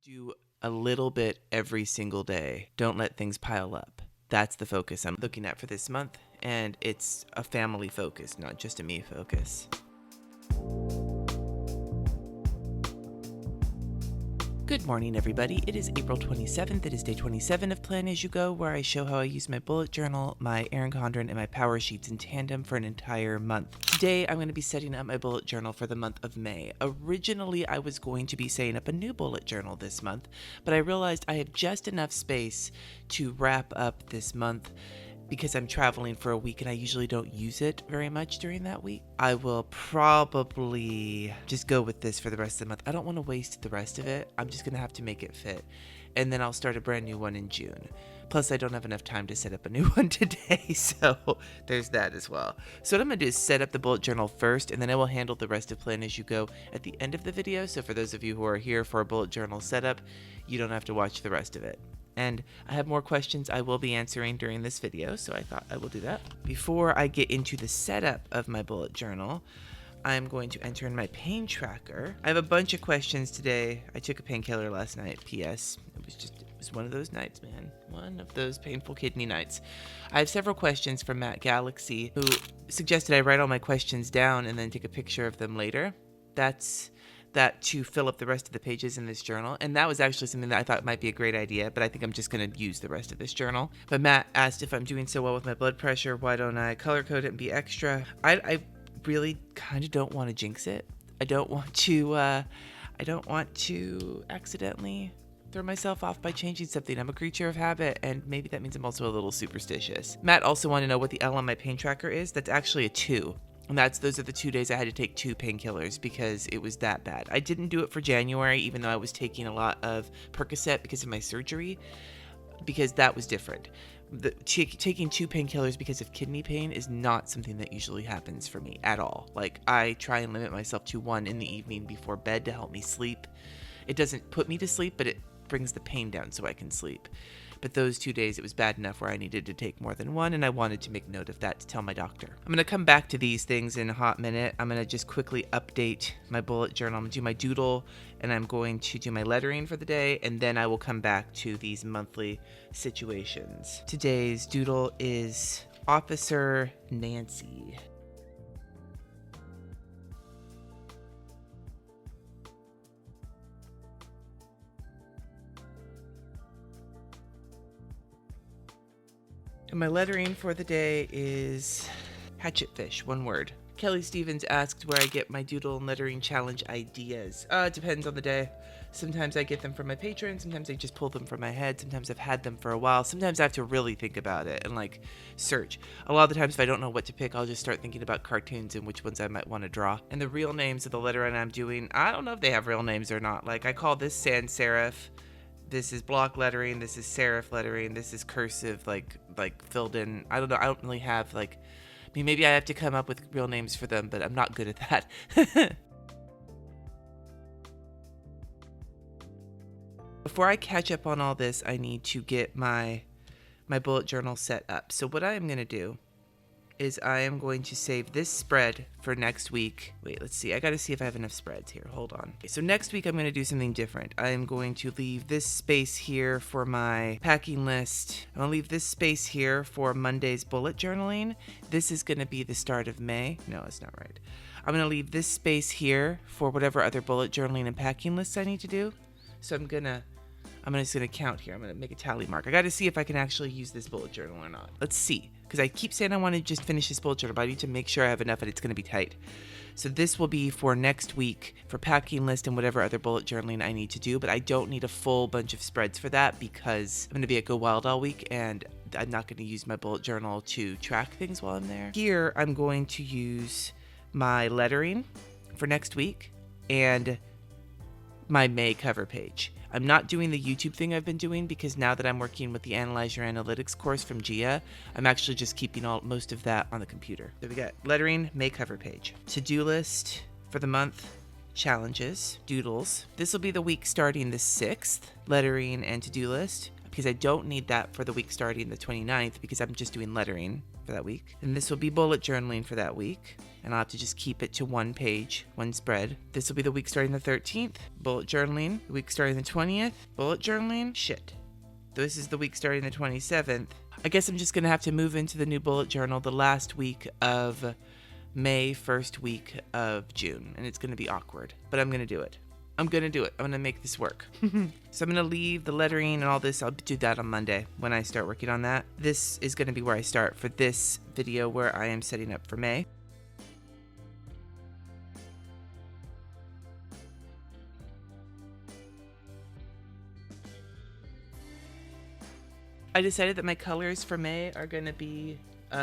Do a little bit every single day. Don't let things pile up. That's the focus I'm looking at for this month, and it's a family focus, not just a me focus. Good morning, everybody. It is April 27th. It is day 27 of Plan As You Go, where I show how I use my bullet journal, my Erin Condren, and my power sheets in tandem for an entire month. Today, I'm going to be setting up my bullet journal for the month of May. Originally, I was going to be setting up a new bullet journal this month, but I realized I have just enough space to wrap up this month because I'm traveling for a week and I usually don't use it very much during that week. I will probably just go with this for the rest of the month. I don't want to waste the rest of it. I'm just going to have to make it fit. And then I'll start a brand new one in June. Plus, I don't have enough time to set up a new one today, so there's that as well. So what I'm going to do is set up the bullet journal first, and then I will handle the rest of Plan As You Go at the end of the video. So for those of you who are here for a bullet journal setup, you don't have to watch the rest of it. And I have more questions I will be answering during this video, so I thought I will do that. Before I get into the setup of my bullet journal, I'm going to enter in my pain tracker. I have a bunch of questions today. I took a painkiller last night, P.S. It was one of those nights, man. One of those painful kidney nights. I have several questions from Matt Galaxy, who suggested I write all my questions down and then take a picture of them later. That's that to fill up the rest of the pages in this journal, and that was actually something that I thought might be a great idea, but I think I'm just going to use the rest of this journal. But Matt asked if I'm doing so well with my blood pressure, why don't I color code it and be extra? I really kind of don't want to jinx it. I don't want to accidentally throw myself off by changing something. I'm a creature of habit, and maybe that means I'm also a little superstitious. Matt also wanted to know what the L on my pain tracker is. That's actually a 2. And those are the 2 days I had to take 2 painkillers because it was that bad. I didn't do it for January, even though I was taking a lot of Percocet because of my surgery, because that was different. Taking 2 painkillers because of kidney pain is not something that usually happens for me at all. Like, I try and limit myself to 1 in the evening before bed to help me sleep. It doesn't put me to sleep, but it brings the pain down so I can sleep. But those 2 days, it was bad enough where I needed to take more than 1, and I wanted to make note of that to tell my doctor. I'm going to come back to these things in a hot minute. I'm going to just quickly update my bullet journal. I'm going to do my doodle, and I'm going to do my lettering for the day, and then I will come back to these monthly situations. Today's doodle is Officer Nancy. And my lettering for the day is hatchetfish, 1 word. Kelly Stevens asked where I get my doodle and lettering challenge ideas. It depends on the day. Sometimes I get them from my patrons, sometimes I just pull them from my head, sometimes I've had them for a while, sometimes I have to really think about it and search. A lot of the times if I don't know what to pick, I'll just start thinking about cartoons and which ones I might want to draw. And the real names of the lettering I'm doing, I don't know if they have real names or not. I call this sans serif. This is block lettering, this is serif lettering, this is cursive, like filled in. I don't know, I don't really have, maybe I have to come up with real names for them, but I'm not good at that. Before I catch up on all this, I need to get my bullet journal set up. So what I am going to do is I am going to save this spread for next week. Wait, let's see. I got to see if I have enough spreads here. Hold on. Okay, so next week I'm going to do something different. I am going to leave this space here for my packing list. I'm going to leave this space here for Monday's bullet journaling. This is going to be the start of May. No, that's not right. I'm going to leave this space here for whatever other bullet journaling and packing lists I need to do. So I'm just going to count here. I'm going to make a tally mark. I got to see if I can actually use this bullet journal or not. Let's see. Because I keep saying I want to just finish this bullet journal, but I need to make sure I have enough and it's going to be tight. So this will be for next week for packing list and whatever other bullet journaling I need to do, but I don't need a full bunch of spreads for that because I'm going to be at Go Wild all week and I'm not going to use my bullet journal to track things while I'm there. Here, I'm going to use my lettering for next week and my May cover page. I'm not doing the YouTube thing I've been doing because now that I'm working with the Analyze Your Analytics course from Gia, I'm actually just keeping most of that on the computer. So we got lettering, May cover page. To-do list for the month, challenges, doodles. This will be the week starting the 6th, lettering and to-do list. Up because I don't need that for the week starting the 29th because I'm just doing lettering for that week. And this will be bullet journaling for that week. And I'll have to just keep it to one page, one spread. This will be the week starting the 13th, bullet journaling. The week starting the 20th, bullet journaling. Shit. This is the week starting the 27th. I guess I'm just going to have to move into the new bullet journal the last week of May, first week of June. And it's going to be awkward, but I'm going to do it. I'm going to do it. I'm going to make this work. So I'm going to leave the lettering and all this. I'll do that on Monday when I start working on that. This is going to be where I start for this video where I am setting up for May. I decided that my colors for May are going to be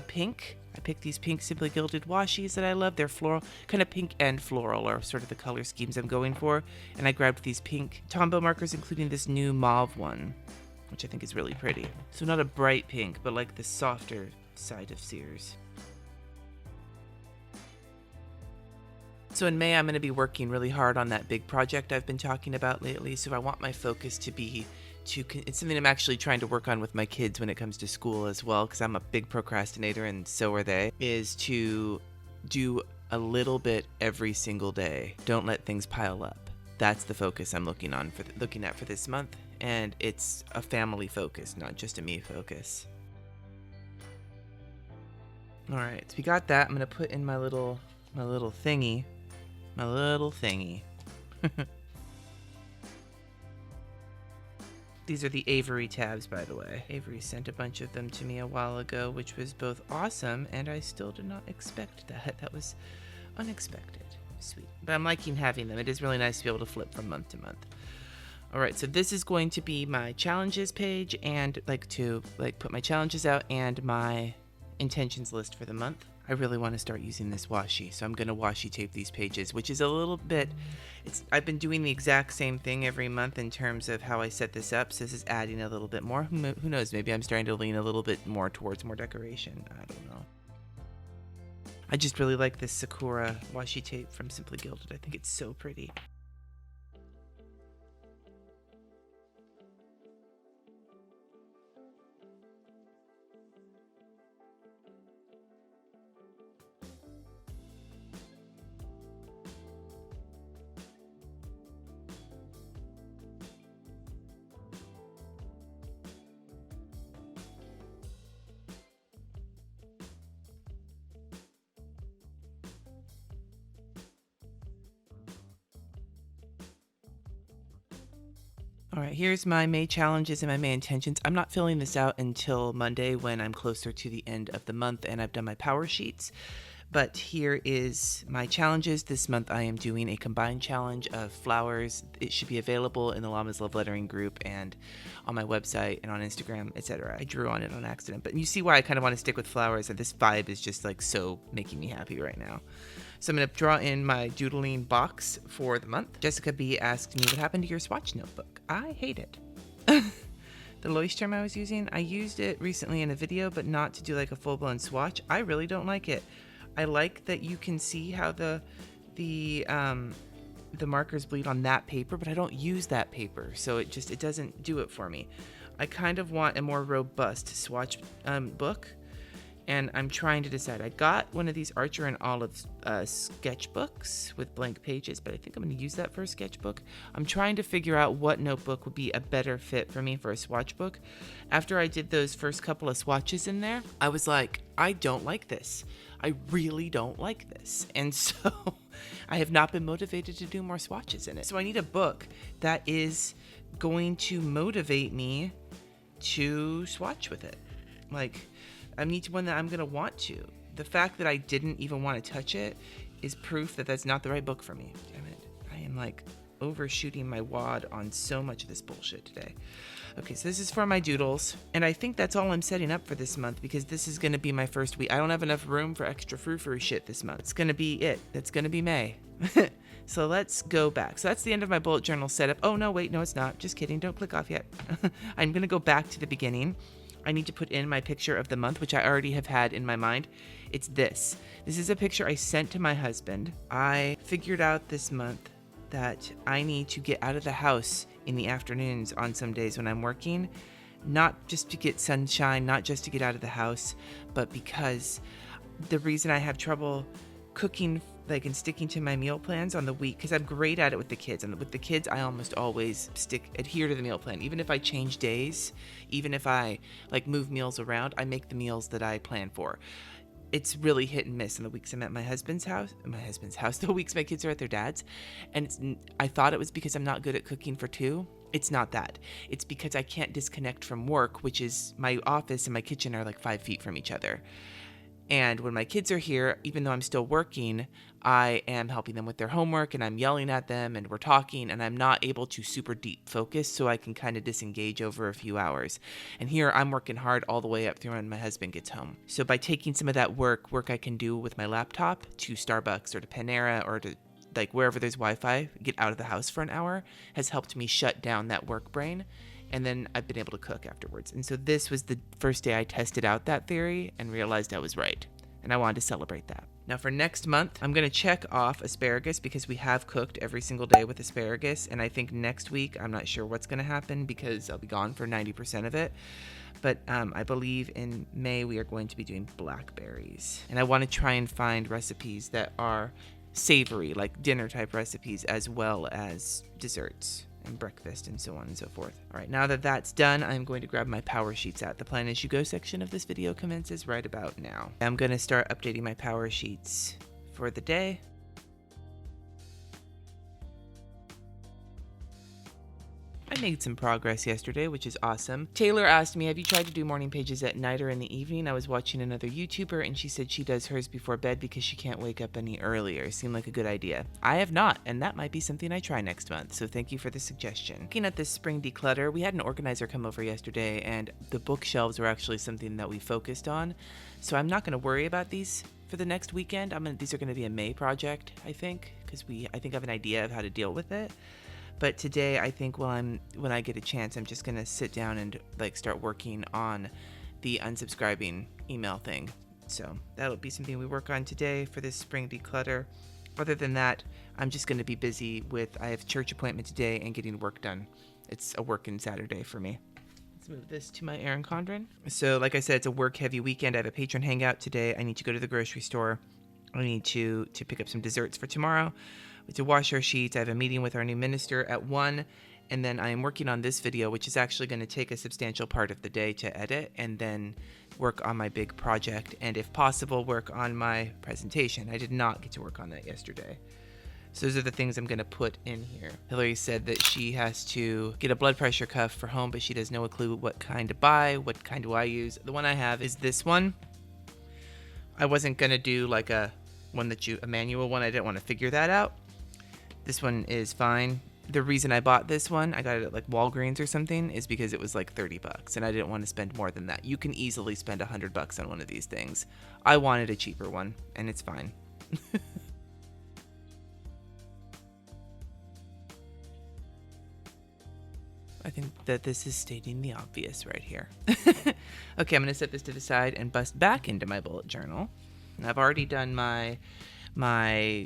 pink. I picked these pink Simply Gilded washies that I love. They're floral, kind of pink and floral are sort of the color schemes I'm going for. And I grabbed these pink Tombow markers, including this new mauve one, which I think is really pretty. So not a bright pink, but like the softer side of Sears. So in May, I'm going to be working really hard on that big project I've been talking about lately. So I want my focus to be it's something I'm actually trying to work on with my kids when it comes to school as well, because I'm a big procrastinator and so are they, is to do a little bit every single day. Don't let things pile up. That's the focus I'm looking at for this month, and it's a family focus, not just a me focus. All right, so we got that. I'm gonna put in my little thingy. These are the Avery tabs, by the way. Avery sent a bunch of them to me a while ago, which was both awesome, and I still did not expect that. That was unexpected. Sweet. But I'm liking having them. It is really nice to be able to flip from month to month. All right, so this is going to be my challenges page, and put my challenges out and my intentions list for the month. I really want to start using this washi, so I'm going to washi tape these pages, which is a little bit, I've been doing the exact same thing every month in terms of how I set this up, so this is adding a little bit more. Who knows, maybe I'm starting to lean a little bit more towards more decoration. I don't know. I just really like this Sakura washi tape from Simply Gilded. I think it's so pretty. All right, here's my May challenges and my May intentions. I'm not filling this out until Monday when I'm closer to the end of the month and I've done my power sheets. But here is my challenges. This month I am doing a combined challenge of flowers. It should be available in the Llama's Love Lettering group and on my website and on Instagram, etc. I drew on it on accident. But you see why I kind of want to stick with flowers, and this vibe is just like so making me happy right now. So I'm going to draw in my doodling box for the month. Jessica B asked me what happened to your swatch notebook. I hate it. The Leuchtturm I was using, I used it recently in a video, but not to do like a full-blown swatch. I really don't like it. I like that you can see how the markers bleed on that paper, but I don't use that paper, so it doesn't do it for me. I kind of want a more robust swatch book, and I'm trying to decide. I got one of these Archer and Olive sketchbooks with blank pages, but I think I'm going to use that for a sketchbook. I'm trying to figure out what notebook would be a better fit for me for a swatch book. After I did those first couple of swatches in there, I was like, I don't like this. I really don't like this. And so I have not been motivated to do more swatches in it. So I need a book that is going to motivate me to swatch with it. Like, I need one that I'm going to want to. The fact that I didn't even want to touch it is proof that that's not the right book for me. Damn it. I am like overshooting my wad on so much of this bullshit today. Okay, so this is for my doodles. And I think that's all I'm setting up for this month because this is going to be my first week. I don't have enough room for extra frou-frou shit this month. It's going to be it. That's going to be May. So let's go back. So that's the end of my bullet journal setup. Oh, no, wait, no, it's not. Just kidding. Don't click off yet. I'm going to go back to the beginning. I need to put in my picture of the month, which I already have had in my mind. It's this. This is a picture I sent to my husband. I figured out this month that I need to get out of the house in the afternoons on some days when I'm working not just to get sunshine, not just to get out of the house, but because the reason I have trouble cooking and sticking to my meal plans on the week, because I'm great at it with the kids, and with the kids I almost always adhere to the meal plan. Even if I change days, even if I move meals around, I make the meals that I plan for. It's really hit and miss in the weeks I'm at my husband's house, the weeks my kids are at their dad's. And I thought it was because I'm not good at cooking for two. It's not that. It's because I can't disconnect from work, which is my office and my kitchen are 5 feet from each other. And when my kids are here, even though I'm still working, I am helping them with their homework and I'm yelling at them and we're talking and I'm not able to super deep focus, so I can kind of disengage over a few hours. And here I'm working hard all the way up through when my husband gets home. So by taking some of that work I can do with my laptop to Starbucks or to Panera or to wherever there's Wi-Fi, get out of the house for an hour, has helped me shut down that work brain. And then I've been able to cook afterwards. And so this was the first day I tested out that theory and realized I was right. And I wanted to celebrate that. Now for next month, I'm going to check off asparagus because we have cooked every single day with asparagus. And I think next week, I'm not sure what's going to happen because I'll be gone for 90% of it. But I believe in May, we are going to be doing blackberries. And I want to try and find recipes that are savory, like dinner type recipes, as well as desserts and breakfast and so on and so forth. All right, now that that's done, I'm going to grab my power sheets out. The Plan As You Go section of this video commences right about now. I'm going to start updating my power sheets for the day. I made some progress yesterday, which is awesome. Taylor asked me, have you tried to do morning pages at night or in the evening? I was watching another YouTuber and she said she does hers before bed because she can't wake up any earlier. Seemed like a good idea. I have not, and that might be something I try next month, so thank you for the suggestion. Looking at this spring declutter, we had an organizer come over yesterday and the bookshelves were actually something that we focused on, so I'm not going to worry about these for the next weekend. These are going to be a May project, I think, because I think I have an idea of how to deal with it. But today, I think when I get a chance, I'm just going to sit down and start working on the unsubscribing email thing. So that'll be something we work on today for this spring declutter. Other than that, I'm just going to be busy I have church appointment today and getting work done. It's a working Saturday for me. Let's move this to my Erin Condren. So like I said, it's a work heavy weekend. I have a patron hangout today. I need to go to the grocery store. I need to pick up some desserts for tomorrow. To wash our sheets. I have a meeting with our new minister at 1, and then I am working on this video, which is actually going to take a substantial part of the day to edit, and then work on my big project, and if possible, work on my presentation. I did not get to work on that yesterday. So those are the things I'm going to put in here. Hillary said that she has to get a blood pressure cuff for home, but she has no clue what kind to buy. What kind do I use? The one I have is this one. I wasn't going to do a manual one. I didn't want to figure that out. This one is fine. The reason I bought this one, I got it at Walgreens or something, is because it was $30 and I didn't want to spend more than that. You can easily spend $100 on one of these things. I wanted a cheaper one and it's fine. I think that this is stating the obvious right here. Okay, I'm going to set this to the side and bust back into my bullet journal. And I've already done my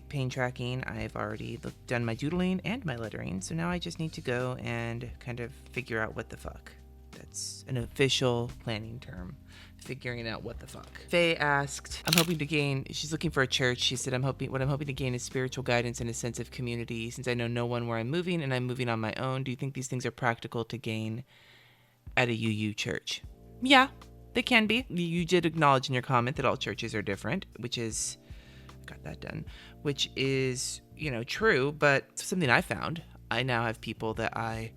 pain tracking. I've already done my doodling and my lettering. So now I just need to go and kind of figure out what the fuck. That's an official planning term. Figuring out what the fuck. Faye asked, she's looking for a church. She said, what I'm hoping to gain is spiritual guidance and a sense of community. Since I know no one where I'm moving and I'm moving on my own, do you think these things are practical to gain at a UU church? Yeah, they can be. You did acknowledge in your comment that all churches are different, which is true, but it's something I found. I now have people that I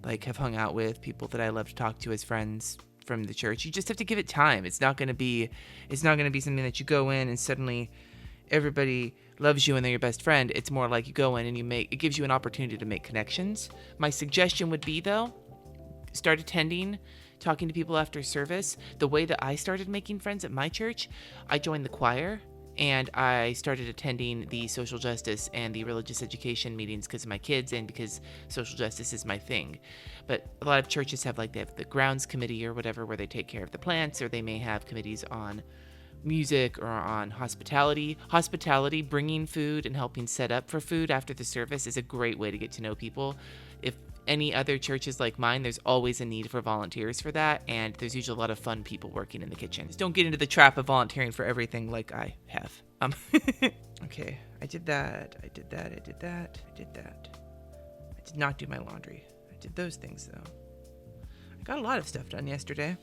have hung out with, people that I love to talk to as friends from the church. You just have to give it time. It's not going to be something that you go in and suddenly everybody loves you and they're your best friend. It's more like you go in and it gives you an opportunity to make connections. My suggestion would be, though, start attending, talking to people after service. The way that I started making friends at my church, I joined the choir and I started attending the social justice and the religious education meetings because of my kids and because social justice is my thing. But a lot of churches have they have the grounds committee or whatever where they take care of the plants, or they may have committees on music or on hospitality. Hospitality, bringing food and helping set up for food after the service is a great way to get to know people. any other churches like mine, there's always a need for volunteers for that, and there's usually a lot of fun people working in the kitchen. Just don't get into the trap of volunteering for everything like I have. Okay, I did that. I did that. I did not do my laundry. I did those things though. I got a lot of stuff done yesterday.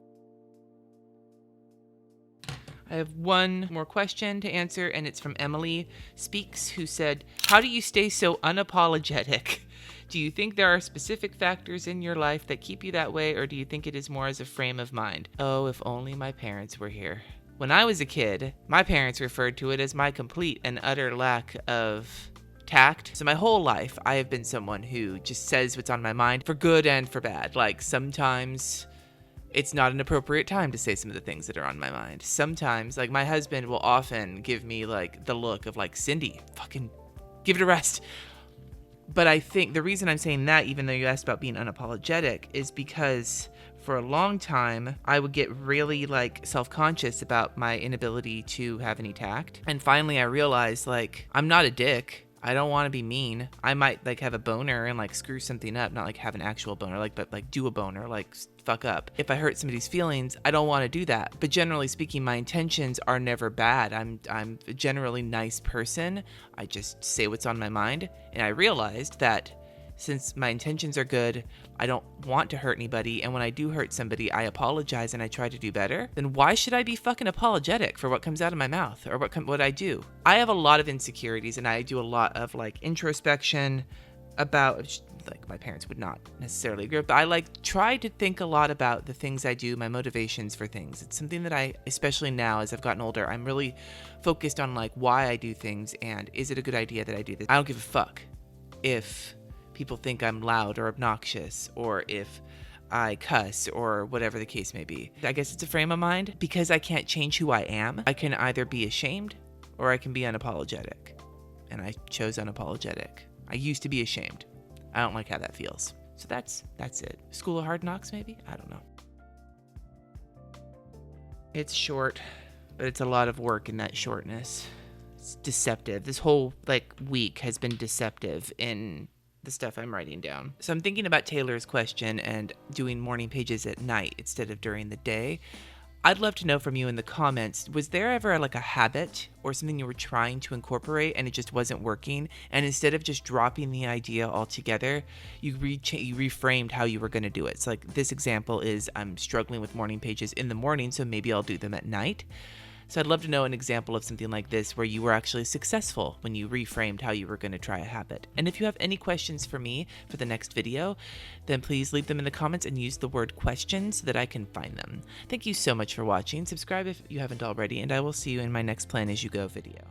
I have one more question to answer, and it's from Emily Speaks, who said, how do you stay so unapologetic? Do you think there are specific factors in your life that keep you that way, or do you think it is more as a frame of mind? Oh, if only my parents were here. When I was a kid, my parents referred to it as my complete and utter lack of tact. So my whole life, I have been someone who just says what's on my mind for good and for bad. Like, sometimes it's not an appropriate time to say some of the things that are on my mind. Sometimes, like, my husband will often give me, like, the look of, like, Cindy, fucking give it a rest. But I think the reason I'm saying that, even though you asked about being unapologetic, is because for a long time, I would get really, like, self-conscious about my inability to have any tact. And finally, I realized, like, I'm not a dick. I don't want to be mean. I might, like, have a boner and, like, screw something up, not, like, have an actual boner, like, but, like, do a boner, like, fuck up. If I hurt somebody's feelings, I don't want to do that. But generally speaking, my intentions are never bad. I'm a generally nice person. I just say what's on my mind. And I realized that since my intentions are good, I don't want to hurt anybody, and when I do hurt somebody, I apologize and I try to do better, then why should I be fucking apologetic for what comes out of my mouth or what I do? I have a lot of insecurities, and I do a lot of, like, introspection about, like, my parents would not necessarily agree with, but I, like, try to think a lot about the things I do, my motivations for things. It's something that I, especially now as I've gotten older, I'm really focused on, like, why I do things, and is it a good idea that I do this? I don't give a fuck if people think I'm loud or obnoxious, or if I cuss, or whatever the case may be. I guess it's a frame of mind. Because I can't change who I am, I can either be ashamed or I can be unapologetic. And I chose unapologetic. I used to be ashamed. I don't like how that feels. So that's it. School of Hard Knocks, maybe? I don't know. It's short, but it's a lot of work in that shortness. It's deceptive. This whole, like, week has been deceptive in the stuff I'm writing down. So I'm thinking about Taylor's question and doing morning pages at night instead of during the day. I'd love to know from you in the comments, was there ever, like, a habit or something you were trying to incorporate and it just wasn't working, and instead of just dropping the idea altogether, you reframed how you were going to do it? So, like, this example is I'm struggling with morning pages in the morning, so maybe I'll do them at night. So I'd love to know an example of something like this where you were actually successful when you reframed how you were going to try a habit. And if you have any questions for me for the next video, then please leave them in the comments and use the word questions so that I can find them. Thank you so much for watching. Subscribe if you haven't already, and I will see you in my next Plan As You Go video.